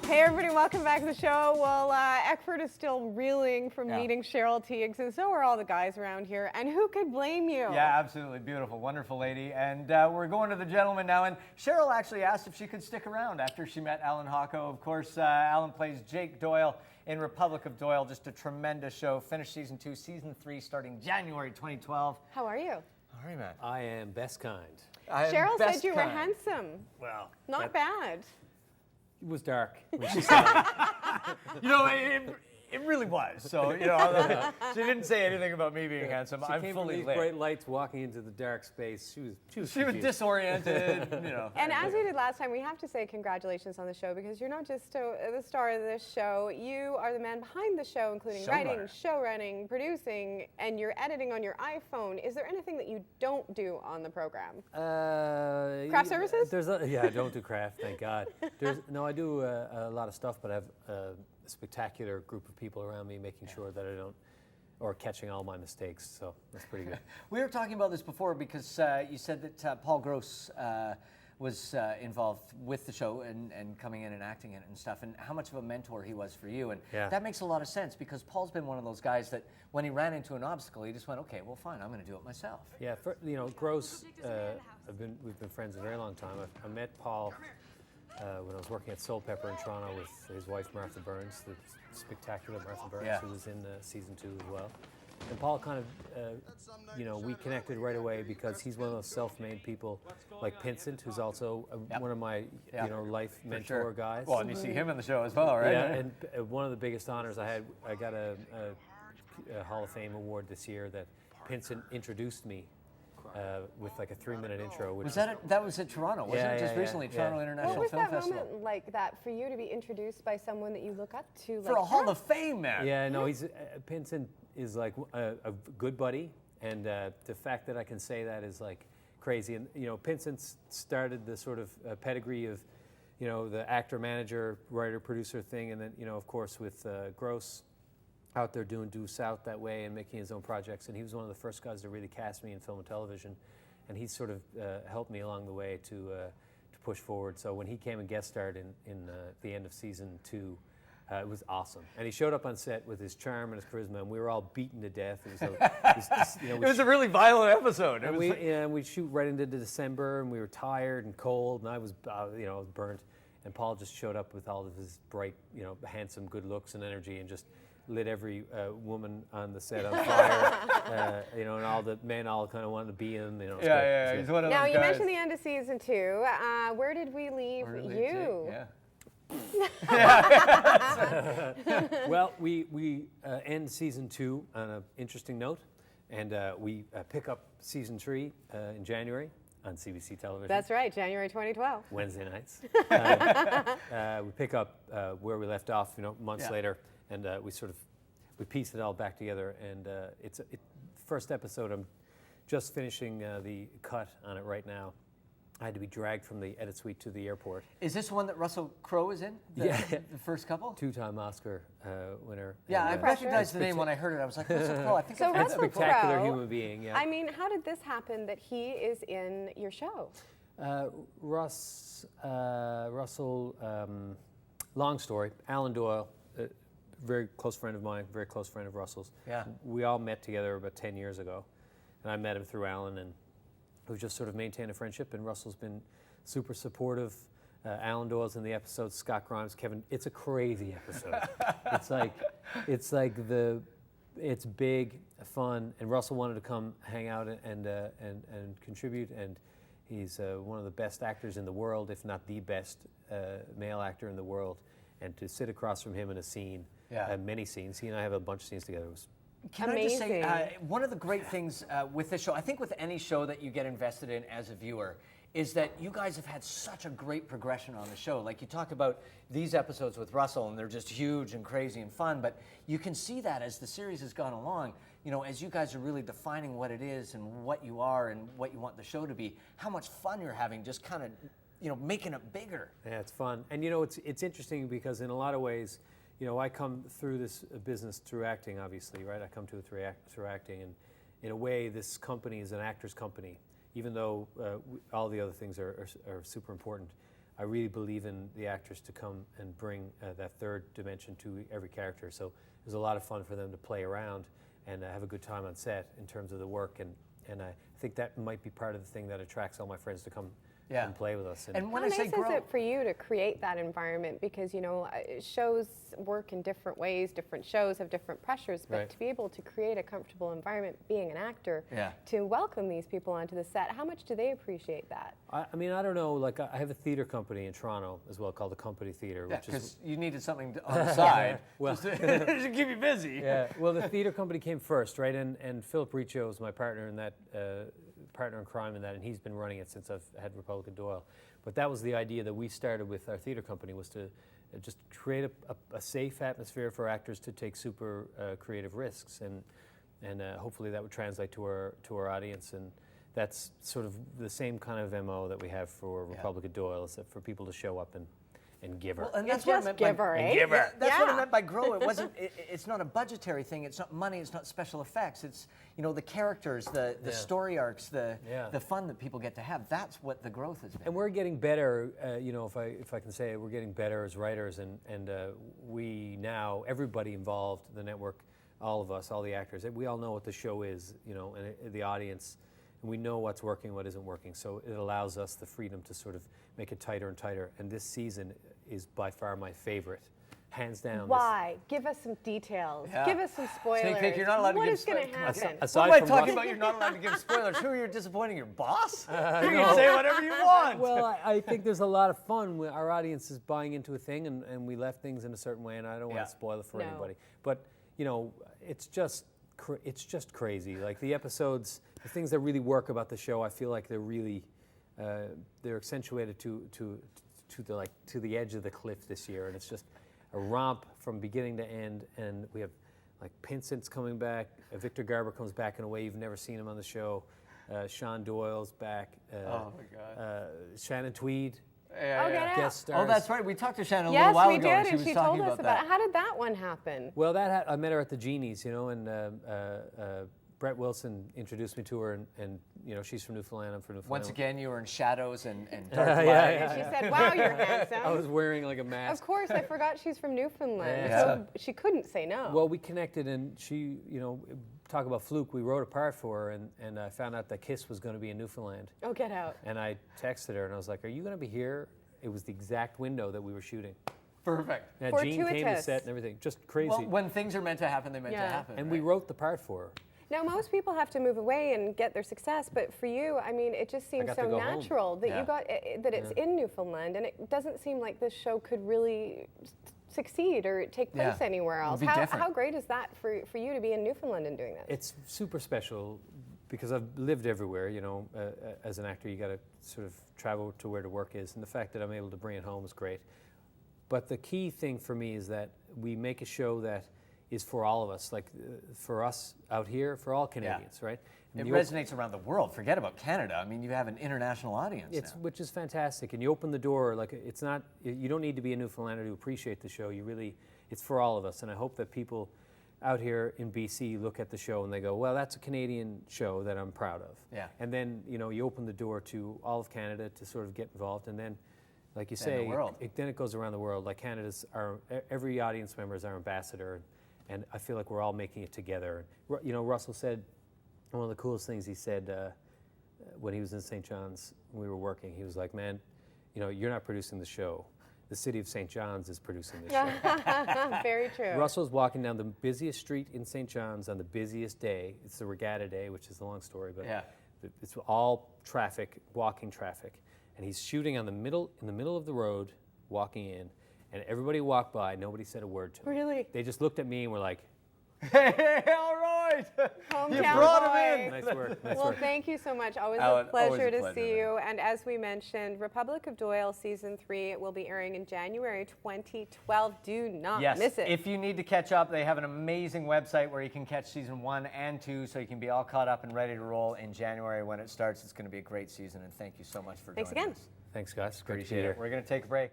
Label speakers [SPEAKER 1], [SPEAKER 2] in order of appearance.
[SPEAKER 1] Hey everybody, welcome back to the show. Well, Eckford is still reeling from meeting Cheryl Teagues, and so are all the guys around here. And who could blame you?
[SPEAKER 2] Yeah, absolutely. Beautiful, wonderful lady. And we're going to the gentleman now. And Cheryl actually asked if she could stick around after she met Allan Hawco. Of course, Allan plays Jake Doyle in Republic of Doyle. Just a tremendous show. Finished season 2, season 3 starting January 2012.
[SPEAKER 1] How are you?
[SPEAKER 2] All right, man.
[SPEAKER 3] I am best kind.
[SPEAKER 1] Cheryl said you were handsome.
[SPEAKER 3] Well,
[SPEAKER 1] Not bad.
[SPEAKER 3] It was dark when she said it.
[SPEAKER 2] You know, it really was. So, you know, she didn't say anything about me being handsome.
[SPEAKER 3] She
[SPEAKER 2] I'm
[SPEAKER 3] came
[SPEAKER 2] fully
[SPEAKER 3] from these
[SPEAKER 2] lit.
[SPEAKER 3] bright lights walking into the dark space. She was
[SPEAKER 2] disoriented, you know.
[SPEAKER 1] And as we did last time, we have to say congratulations on the show, because you're not just the star of this show. You are the man behind the show, including writing, show running, producing, and you're editing on your iPhone. Is there anything that you don't do on the program? Craft services?
[SPEAKER 3] I don't do craft, thank God. I do a lot of stuff, but I have a spectacular group of people around me making sure that I don't, or catching all my mistakes, so that's pretty good.
[SPEAKER 2] We were talking about this before because you said that Paul Gross was involved with the show and coming in and acting in it and stuff, and how much of a mentor he was for you. And that makes a lot of sense, because Paul's been one of those guys that when he ran into an obstacle, he just went, okay, well, fine, I'm going to do it myself.
[SPEAKER 3] Yeah, Gross, we've been friends a very long time. I met Paul when I was working at Soul Pepper in Toronto with his wife Martha Burns, the spectacular Martha Burns, who was in season 2 as well. And Paul kind of, we connected right away because he's one of those self-made people like Pinsent, who's also one of my, life mentor guys.
[SPEAKER 2] Well, and you see him in the show as well, right?
[SPEAKER 3] Yeah, and one of the biggest honors I got a Hall of Fame award this year that Pinsent introduced me with like a 3-minute intro. Which
[SPEAKER 2] that was at Toronto, wasn't it? Just recently, Toronto International Film Festival.
[SPEAKER 1] What was that moment like that for you to be introduced by someone that you look up to?
[SPEAKER 2] For a Hall of Fame, man.
[SPEAKER 3] Yeah, no, he's Pinsent is like a good buddy, and the fact that I can say that is like crazy. And Pinsent started the sort of pedigree of, the actor, manager, writer, producer thing, and then of course with Gross out there doing due south that way and making his own projects, and he was one of the first guys to really cast me in film and television, and he sort of helped me along the way to push forward. So when he came and guest starred in the end of season 2, it was awesome, and he showed up on set with his charm and his charisma, and we were all beaten to death. It
[SPEAKER 2] was a really violent episode.
[SPEAKER 3] And we shoot right into December, and we were tired and cold, and I was burnt, and Paul just showed up with all of his bright, handsome, good looks and energy, and just lit every woman on the set on fire, and all the men all kind of wanted to be in.
[SPEAKER 2] He's one of those
[SPEAKER 1] Now, you
[SPEAKER 2] guys.
[SPEAKER 1] mentioned the end of season 2. Where did we leave you?
[SPEAKER 3] Well, we end season 2 on an interesting note, and we pick up season 3 in January on CBC television.
[SPEAKER 1] That's right, January 2012.
[SPEAKER 3] Wednesday nights. We pick up where we left off, months later. And we piece it all back together, and it's first episode. I'm just finishing the cut on it right now. I had to be dragged from the edit suite to the airport.
[SPEAKER 2] Is this one that Russell Crowe is in? The first couple?
[SPEAKER 3] 2-time Oscar winner.
[SPEAKER 2] Yeah, I recognized the name when I heard it. I was like, Russell Crowe. I think
[SPEAKER 1] so
[SPEAKER 2] I've
[SPEAKER 1] Russell
[SPEAKER 3] spectacular
[SPEAKER 1] Crowe,
[SPEAKER 3] human being. Yeah.
[SPEAKER 1] I mean, how did this happen that he is in your show?
[SPEAKER 3] Russell. Long story. Allan Doyle. Very close friend of mine, very close friend of Russell's.
[SPEAKER 2] Yeah.
[SPEAKER 3] We all met together about 10 years ago, and I met him through Allan, and we've just sort of maintained a friendship, and Russell's been super supportive. Allan Doyle's in the episode, Scott Grimes, Kevin. It's a crazy episode. It's big, fun, and Russell wanted to come hang out and contribute, and he's one of the best actors in the world, if not the best male actor in the world, and to sit across from him in a scene. Many scenes. He and I have a bunch of scenes together. It was
[SPEAKER 2] Can I just say, one of the great things with this show, I think with any show that you get invested in as a viewer, is that you guys have had such a great progression on the show. Like you talk about these episodes with Russell, and they're just huge and crazy and fun, but you can see that as the series has gone along, as you guys are really defining what it is and what you are and what you want the show to be, how much fun you're having just kind of, making it bigger.
[SPEAKER 3] Yeah, it's fun. And, it's interesting because in a lot of ways, I come through this business through acting, obviously, right? I come to it through acting, and in a way, this company is an actor's company. even though all the other things are super important, I really believe in the actors to come and bring that third dimension to every character. So there's a lot of fun for them to play around and have a good time on set in terms of the work. And I think that might be part of the thing that attracts all my friends to come and play with us.
[SPEAKER 2] And when
[SPEAKER 1] how
[SPEAKER 2] I say
[SPEAKER 1] nice
[SPEAKER 2] grow,
[SPEAKER 1] is it for you to create that environment? Because, you know, shows work in different ways, different shows have different pressures, but to be able to create a comfortable environment, being an actor, to welcome these people onto the set, how much do they appreciate that?
[SPEAKER 3] I mean, I don't know, like I have a theater company in Toronto as well called the Company Theater.
[SPEAKER 2] Yeah, because you needed something on the side
[SPEAKER 3] well,
[SPEAKER 2] just to keep you busy.
[SPEAKER 3] Yeah, well, the theater company came first, right? And Philip Riccio is my partner in that, partner in crime in that, and he's been running it since I've had Republic of Doyle. But that was the idea that we started with our theater company, was to just create a safe atmosphere for actors to take super creative risks, and hopefully that would translate to our audience. And that's sort of the same kind of MO that we have for Republic of Doyle, is that for people to show up and give her.
[SPEAKER 2] Well, and that's
[SPEAKER 1] You're
[SPEAKER 2] what I
[SPEAKER 1] just
[SPEAKER 2] meant
[SPEAKER 1] give her,
[SPEAKER 2] by,
[SPEAKER 1] eh?
[SPEAKER 2] give her. That's what I meant by grow. It wasn't. It's not a budgetary thing. It's not money. It's not special effects. It's, you know, the characters, the story arcs, the fun that people get to have. That's what the growth has been.
[SPEAKER 3] And we're getting better. You know, if I can say it, we're getting better as writers, and we now, everybody involved, the network, all of us, all the actors, we all know what the show is. You know, and the audience. And we know what's working, what isn't working. So it allows us the freedom to sort of make it tighter and tighter. And this season is by far my favorite, hands down.
[SPEAKER 1] Why? Give us some details. Give us some spoilers.
[SPEAKER 2] Sneak peek, you're not allowed to give
[SPEAKER 1] What is going to happen?
[SPEAKER 2] What am I talking about? You're not allowed to give spoilers. Who are you disappointing? Your boss? You can say whatever you want.
[SPEAKER 3] Well, I think there's a lot of fun. Our audience is buying into a thing, and we left things in a certain way, and I don't want to spoil it for anybody. But, you know, it's just crazy. Like the episodes, the things that really work about the show, I feel like they're really they're accentuated to the edge of the cliff this year, and it's just a romp from beginning to end. And we have like Pinsent's coming back, Victor Garber comes back in a way you've never seen him on the show. Sean Doyle's back.
[SPEAKER 2] Oh my God.
[SPEAKER 3] Shannon Tweed.
[SPEAKER 1] Guest
[SPEAKER 3] stars.
[SPEAKER 2] Oh, that's right. We talked to Shannon a little while ago,
[SPEAKER 1] and
[SPEAKER 2] she was
[SPEAKER 1] she
[SPEAKER 2] talking
[SPEAKER 1] told us
[SPEAKER 2] about
[SPEAKER 1] it. How did that one happen?
[SPEAKER 3] Well, I met her at the Genies, you know, and Brett Wilson introduced me to her, and you know, she's from Newfoundland, I'm from Newfoundland.
[SPEAKER 2] Once again, you were in shadows and dark light.
[SPEAKER 1] She said, "Wow, you're handsome."
[SPEAKER 3] I was wearing like a mask.
[SPEAKER 1] Of course, I forgot she's from Newfoundland,
[SPEAKER 3] Yeah.
[SPEAKER 1] so she couldn't say no.
[SPEAKER 3] Well, we connected, and she, you know, talk about fluke. We wrote a part for her, and I found out that Kiss was going to be in Newfoundland.
[SPEAKER 1] Oh, get out.
[SPEAKER 3] And I texted her, and I was like, "Are you going to be here?" It was the exact window that we were shooting.
[SPEAKER 2] Perfect.
[SPEAKER 3] And Gene came to set and everything. Just crazy.
[SPEAKER 2] Well, when things are meant to happen, they're meant to happen.
[SPEAKER 3] And we wrote the part for her.
[SPEAKER 1] Now, most people have to move away and get their success, but for you, I mean, it just seems so natural that you got that it's in Newfoundland, and it doesn't seem like this show could really succeed or take place anywhere else. How great is that for you to be in Newfoundland and doing this?
[SPEAKER 3] It's super special because I've lived everywhere. You know, as an actor, you got to sort of travel to where the work is, and the fact that I'm able to bring it home is great. But the key thing for me is that we make a show that is for all of us, like for us out here, for all Canadians, right?
[SPEAKER 2] It resonates around the world. Forget about Canada. I mean, you have an international audience now.
[SPEAKER 3] Which is fantastic. And you open the door, like it's not, you don't need to be a Newfoundlander to appreciate the show. It's for all of us. And I hope that people out here in BC look at the show and they go, well, that's a Canadian show that I'm proud of.
[SPEAKER 2] Yeah.
[SPEAKER 3] And then, you know, you open the door to all of Canada to sort of get involved. And then, like you say, then it goes around the world. Like every audience member is our ambassador. And I feel like we're all making it together. You know, Russell said, one of the coolest things he said when he was in St. John's, when we were working, he was like, man, you know, you're not producing the show. The city of St. John's is producing the show.
[SPEAKER 1] Very true.
[SPEAKER 3] Russell's walking down the busiest street in St. John's on the busiest day. It's the regatta day, which is a long story, but it's all traffic, walking traffic. And he's shooting in the middle of the road, walking in. And everybody walked by, nobody said a word to him.
[SPEAKER 1] Really?
[SPEAKER 3] They just looked at me and were like,
[SPEAKER 2] hey, all right.
[SPEAKER 1] Hometown
[SPEAKER 2] You brought
[SPEAKER 1] boy.
[SPEAKER 2] him in.
[SPEAKER 3] Nice work.
[SPEAKER 1] Well, thank you so much. Always
[SPEAKER 2] Allan,
[SPEAKER 1] a pleasure
[SPEAKER 2] always a
[SPEAKER 1] to
[SPEAKER 2] pleasure,
[SPEAKER 1] see you. And as we mentioned, Republic of Doyle Season 3 will be airing in January 2012. Do not miss it.
[SPEAKER 2] If you need to catch up, they have an amazing website where you can catch Season 1 and 2, so you can be all caught up and ready to roll in January when it starts. It's going to be a great season, and thank you so much for joining us.
[SPEAKER 1] Thanks again.
[SPEAKER 3] thanks, guys. Great to be
[SPEAKER 2] Appreciate
[SPEAKER 3] here.
[SPEAKER 2] it. We're going to take a break.